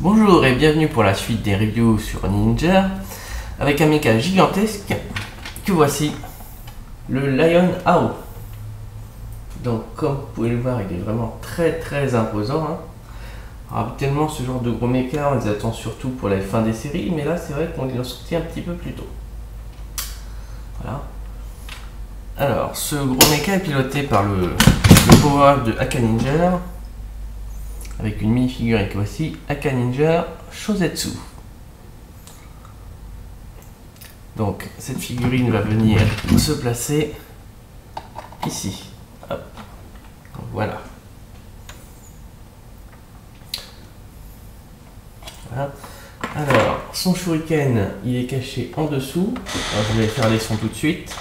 Bonjour et bienvenue pour la suite des reviews sur Ninja avec un mecha gigantesque que voici, le Lion AO. Donc comme vous pouvez le voir, il est vraiment très imposant, hein. Alors, habituellement ce genre de gros mecha on les attend surtout pour la fin des séries, mais là c'est vrai qu'on les a sortis un petit peu plus tôt. Voilà. Alors ce gros mecha est piloté par le power de Aka Ninja, avec une mini-figurine que voici, Aka Ninja Shozetsu. Donc cette figurine va venir se placer ici. Hop. Voilà. Voilà. Alors, son shuriken, il est caché en dessous. Alors, je vais faire les sons tout de suite.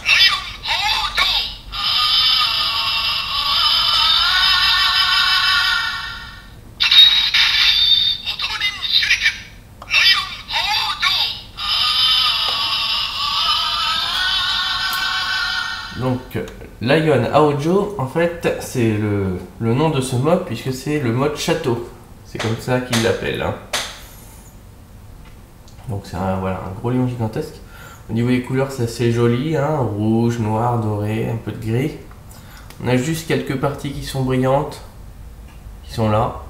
Donc, Lion Aojo, en fait, c'est le nom de ce mode, puisque c'est le mode château. C'est comme ça qu'il l'appelle, hein. Donc, c'est voilà, un gros lion gigantesque. Au niveau des couleurs, c'est assez joli, hein, rouge, noir, doré, un peu de gris. On a juste quelques parties qui sont brillantes, qui sont là.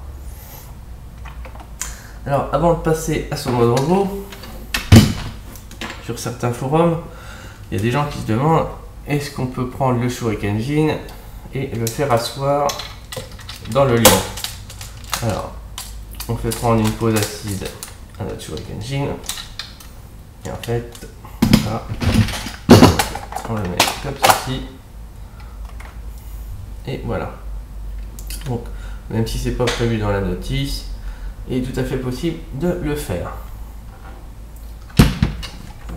Alors, avant de passer à son mode robot, sur certains forums, il y a des gens qui se demandent: est-ce qu'on peut prendre le Shuriken Jin et le faire asseoir dans le lion? Alors, on fait prendre une pose assise à notre Shuriken Jin. Et en fait, voilà, on le met comme ceci. Et voilà. Donc, même si c'est pas prévu dans la notice, il est tout à fait possible de le faire.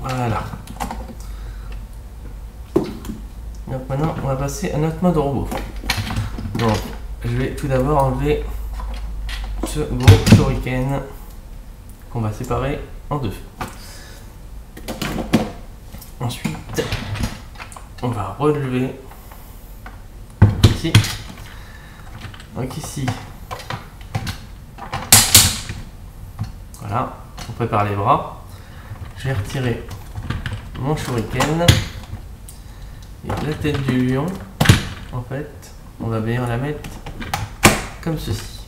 Voilà. Donc maintenant, on va passer à notre mode robot. Donc, je vais tout d'abord enlever ce gros shuriken qu'on va séparer en deux. Ensuite, on va relever ici. Donc ici, voilà, on prépare les bras. Je vais retirer mon shuriken. Et la tête du lion, en fait, on va bien la mettre comme ceci.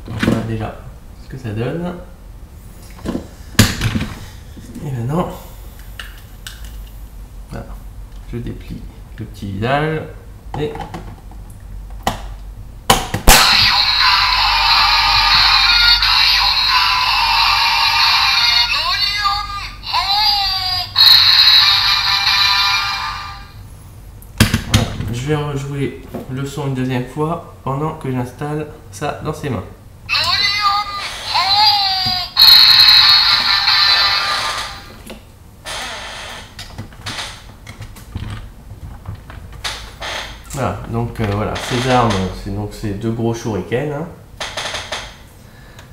Voilà déjà ce que ça donne. Et maintenant, voilà, je déplie le petit visage et je vais rejouer le son une deuxième fois pendant que j'installe ça dans ses mains. Voilà, donc voilà, ces armes, c'est donc ces deux gros shurikens, hein.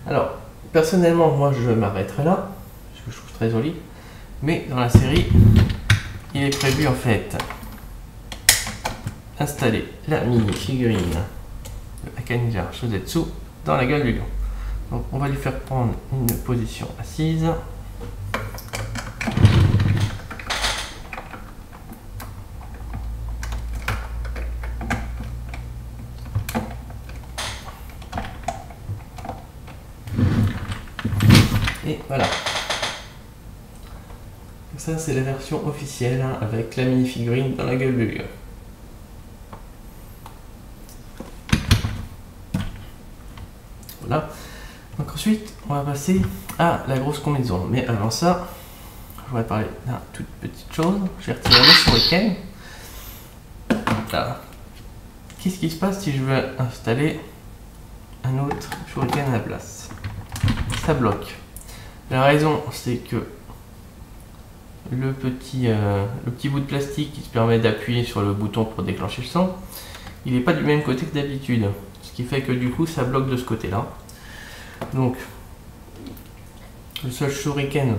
Alors, personnellement, moi je m'arrêterai là, parce que je trouve très joli, mais dans la série, il est prévu en fait installer la mini figurine de Aka Ninja Shozetsu dans la gueule du lion. Donc on va lui faire prendre une position assise. Et voilà. Ça c'est la version officielle, hein, avec la mini figurine dans la gueule du lion. Voilà. Donc ensuite, on va passer à la grosse combinaison. Mais avant ça, je voudrais parler d'une toute petite chose. Je vais retirer le shuriken. Voilà. Qu'est-ce qui se passe si je veux installer un autre shuriken à la place? Ça bloque. La raison, c'est que le petit bout de plastique qui se permet d'appuyer sur le bouton pour déclencher le son, il n'est pas du même côté que d'habitude. Ce qui fait que du coup, ça bloque de ce côté-là. Donc, le seul shuriken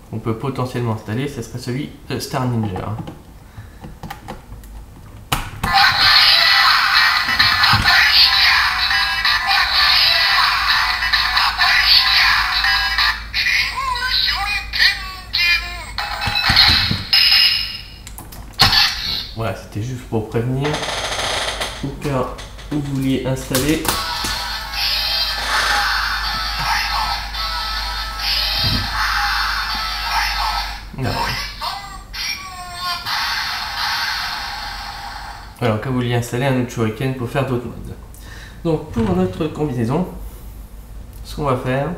qu'on peut potentiellement installer, ce serait celui de Star Ninja. juste pour prévenir, au cas où vous vouliez installer. Non. Alors que vous vouliez installer un autre shuriken pour faire d'autres modes. Donc pour notre combinaison, ce qu'on va faire,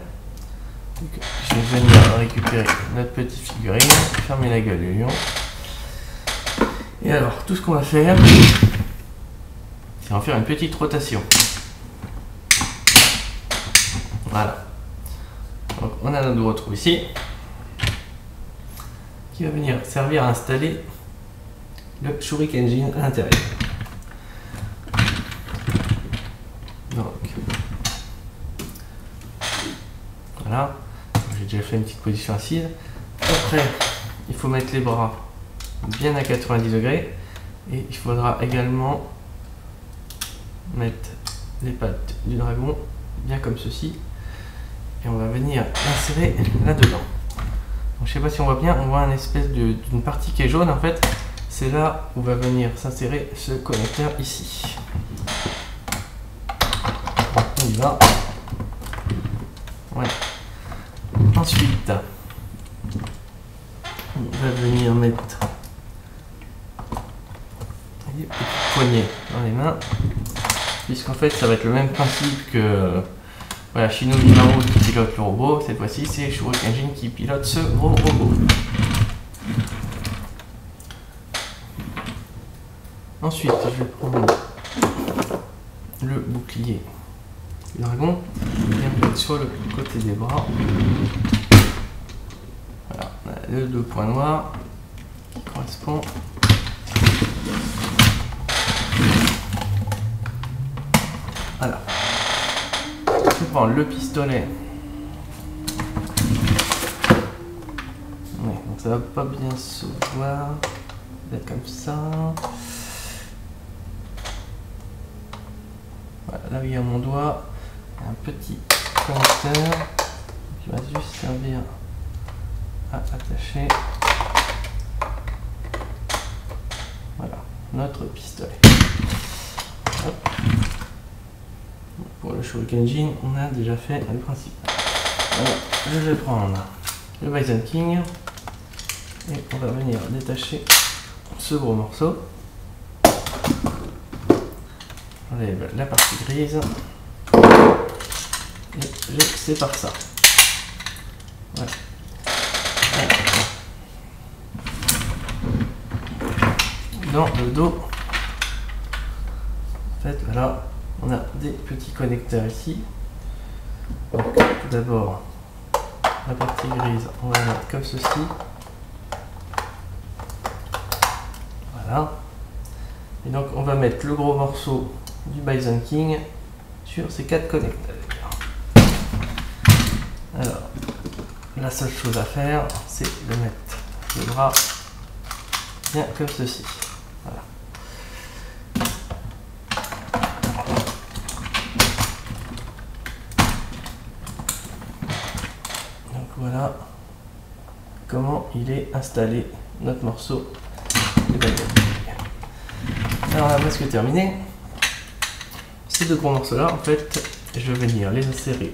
je vais venir récupérer notre petite figurine, fermer la gueule du lion. Et alors tout ce qu'on va faire, c'est en faire une petite rotation. Voilà. Donc on a notre gros trou ici, qui va venir servir à installer le Shurikenjin à l'intérieur. Donc voilà, j'ai déjà fait une petite position assise. Après, il faut mettre les bras bien à 90 degrés et il faudra également mettre les pattes du dragon bien comme ceci et on va venir l'insérer là-dedans. Je sais pas si on voit bien, on voit une espèce d'une partie qui est jaune en fait. C'est là où va venir s'insérer ce connecteur ici. On y va. Ouais. Ensuite, on va venir mettre les petites poignées dans les mains. Puisqu'en fait, ça va être le même principe que voilà, Shinobi Maru qui pilote le robot. Cette fois-ci, c'est Shurikenjin qui pilote ce gros robot. Ensuite, je vais prendre le bouclier du dragon, bien mettre sur le côté des bras. Voilà, on a les deux points noirs qui correspondent. Voilà. Je vais prendre le pistolet. Ouais, donc ça va pas bien se voir. Peut-être comme ça. Voilà, là où il y a mon doigt, il y a un petit connecteur qui va juste servir à attacher voilà, notre pistolet. Hop. Pour le Shurikenjin, on a déjà fait le principe. Alors, je vais prendre le Bison King et on va venir détacher ce gros morceau. J'enlève la partie grise et je sépare ça. Voilà. Dans le dos, en fait, voilà, on a des petits connecteurs ici. Donc, tout d'abord, la partie grise, on va la mettre comme ceci. Voilà. Et donc, on va mettre le gros morceau du Bison King sur ces 4 connecteurs. Alors, la seule chose à faire, c'est de mettre le bras bien comme ceci. Voilà. Donc voilà comment il est installé notre morceau de Bison King. Alors, on a presque terminé. Ces deux gros morceaux là, en fait, je vais venir les insérer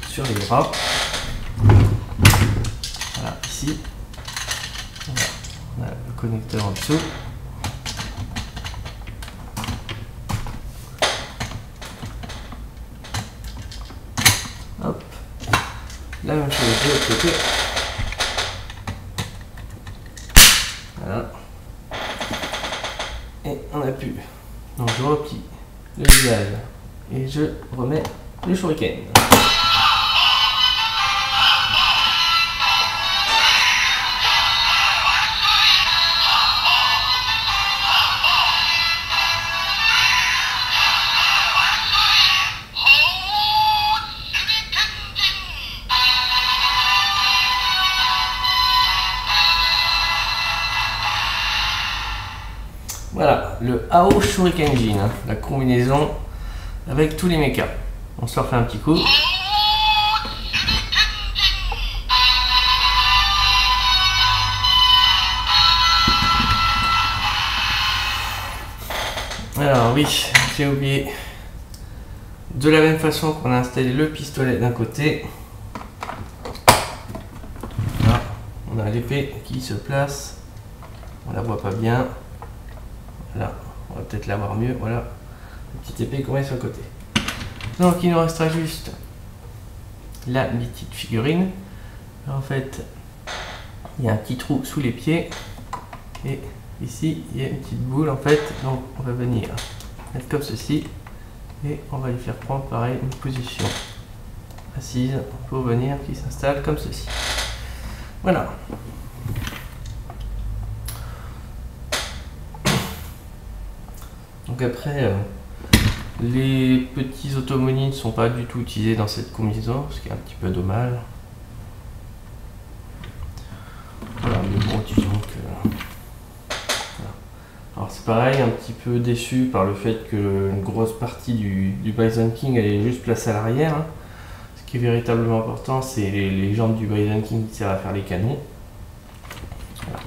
sur les bras. Voilà, ici. Voilà, on a le connecteur en dessous. Hop. La même chose de l'autre côté. Voilà. Et on appuie. Donc je replie le visage et je remets le shuriken. Voilà, le AO Shurikenjin, hein, la combinaison avec tous les mechas. On se refait un petit coup. Alors oui, j'ai oublié. De la même façon qu'on a installé le pistolet d'un côté, là, on a l'épée qui se place. On la voit pas bien. Voilà, on va peut-être la voir mieux. Voilà, la petite épée qu'on met sur le côté. Donc il nous restera juste la petite figurine. En fait, il y a un petit trou sous les pieds et ici il y a une petite boule en fait. Donc on va venir mettre comme ceci et on va lui faire prendre pareil une position assise pour venir qui s'installe comme ceci. Voilà. Donc après, les petits automonines ne sont pas du tout utilisés dans cette combinaison, ce qui est un petit peu dommage. Voilà, mais bon, disons que... Voilà. Alors c'est pareil, un petit peu déçu par le fait que une grosse partie du Bison King elle est juste placée à l'arrière. Hein. Ce qui est véritablement important, c'est les jambes du Bison King qui servent à faire les canons. Voilà.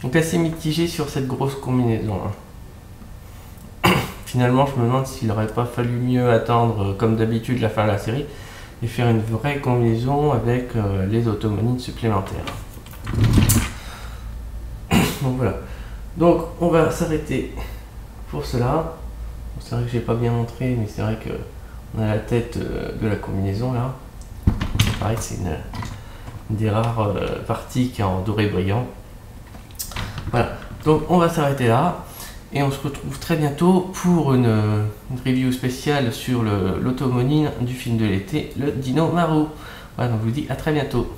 Donc assez mitigé sur cette grosse combinaison. Hein. Finalement, je me demande s'il n'aurait pas fallu mieux attendre, comme d'habitude, la fin de la série et faire une vraie combinaison avec les automonines supplémentaires. Donc voilà. Donc on va s'arrêter pour cela. C'est vrai que j'ai pas bien montré, mais c'est vrai que on a la tête de la combinaison là. Pareil, c'est une des rares parties qui est en doré brillant. Voilà. Donc on va s'arrêter là. Et on se retrouve très bientôt pour une review spéciale sur l'automonine du film de l'été, le Dino Maru. Voilà, donc je vous dis à très bientôt.